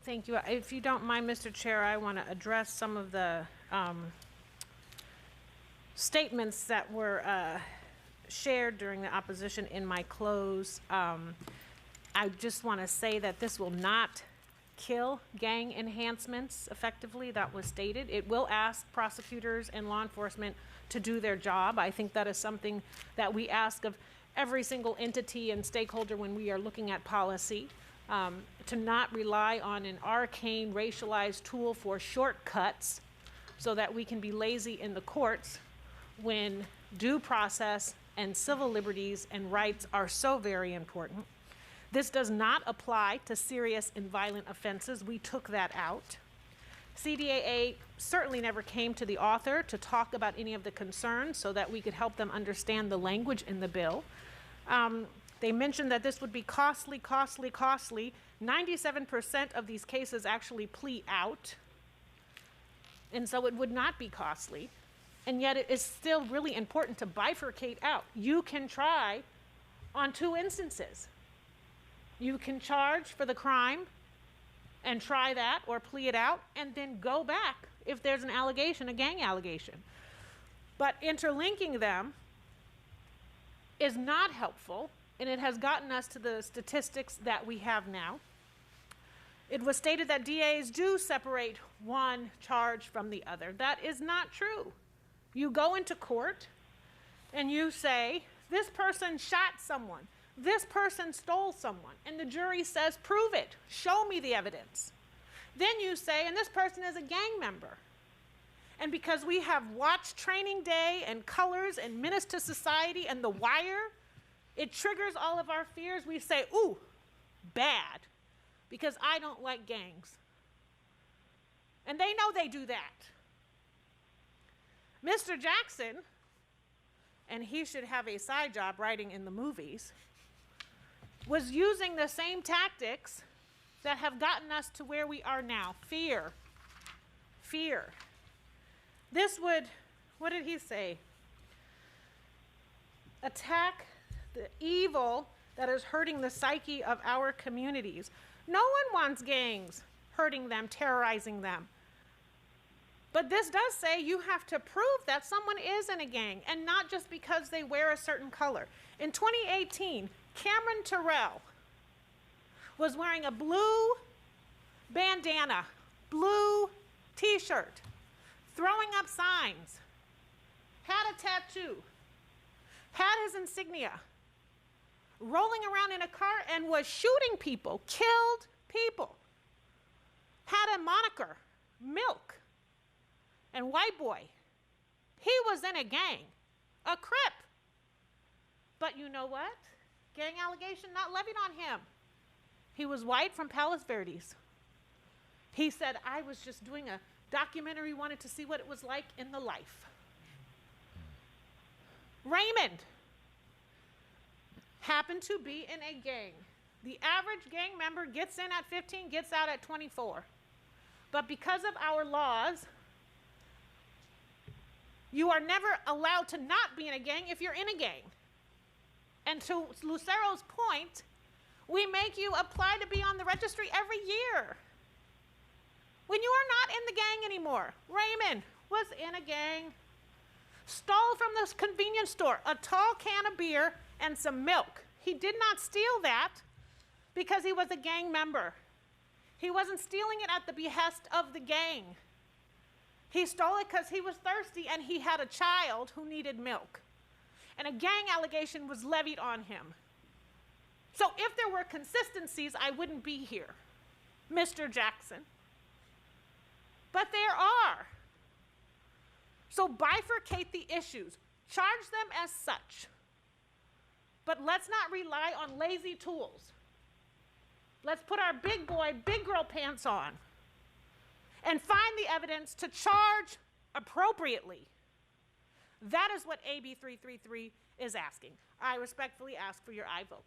Thank you. If you don't mind, Mr. Chair, I want to address some of the statements that were shared during the opposition in my close. I just want to say that this will not kill gang enhancements effectively. That was stated. It will ask prosecutors and law enforcement to do their job. I think that is something that we ask of every single entity and stakeholder when we are looking at policy, to not rely on an arcane racialized tool for shortcuts so that we can be lazy in the courts when due process and civil liberties and rights are so very important. This does not apply to serious and violent offenses. We took that out. CDAA certainly never came to the author to talk about any of the concerns so that we could help them understand the language in the bill. They mentioned that this would be costly. 97% of these cases actually plea out, and so it would not be costly. And yet it is still really important to bifurcate out. You can try on two instances. You can charge for the crime and try that or plea it out and then go back if there's an allegation, a gang allegation. But interlinking them is not helpful, and it has gotten us to the statistics that we have now. It was stated that DAs do separate one charge from the other. That is not true. You go into court and you say, this person shot someone. This person stole someone, and the jury says, prove it, show me the evidence. Then you say, and this person is a gang member. And because we have watched Training Day and Colors and Menace to Society and The Wire, it triggers all of our fears. We say, ooh, bad, because I don't like gangs. And they know they do that. Mr. Jackson, and he should have a side job writing in the movies, was using the same tactics that have gotten us to where we are now. Fear. Fear. This would, what did he say? Attack the evil that is hurting the psyche of our communities. No one wants gangs hurting them, terrorizing them. But this does say you have to prove that someone is in a gang, and not just because they wear a certain color. In 2018, Cameron Terrell was wearing a blue bandana, blue t-shirt, throwing up signs, had a tattoo, had his insignia, rolling around in a car and was shooting people, killed people, had a moniker, Milk, and White Boy. He was in a gang, a Crip. But you know what? Gang allegation not levied on him. He was white from Palos Verdes. He said, I was just doing a documentary, wanted to see what it was like in the life. Raymond happened to be in a gang. The average gang member gets in at 15, gets out at 24. But because of our laws, you are never allowed to not be in a gang if you're in a gang. And to Lucero's point, we make you apply to be on the registry every year. When you are not in the gang anymore. Raymond was in a gang, stole from this convenience store a tall can of beer and some milk. He did not steal that because he was a gang member. He wasn't stealing it at the behest of the gang. He stole it because he was thirsty and he had a child who needed milk. And a gang allegation was levied on him. So if there were consistencies, I wouldn't be here, Mr. Jackson. But there are. So bifurcate the issues. Charge them as such. But let's not rely on lazy tools. Let's put our big boy, big girl pants on and find the evidence to charge appropriately. That is what AB 333 is asking. I respectfully ask for your aye vote.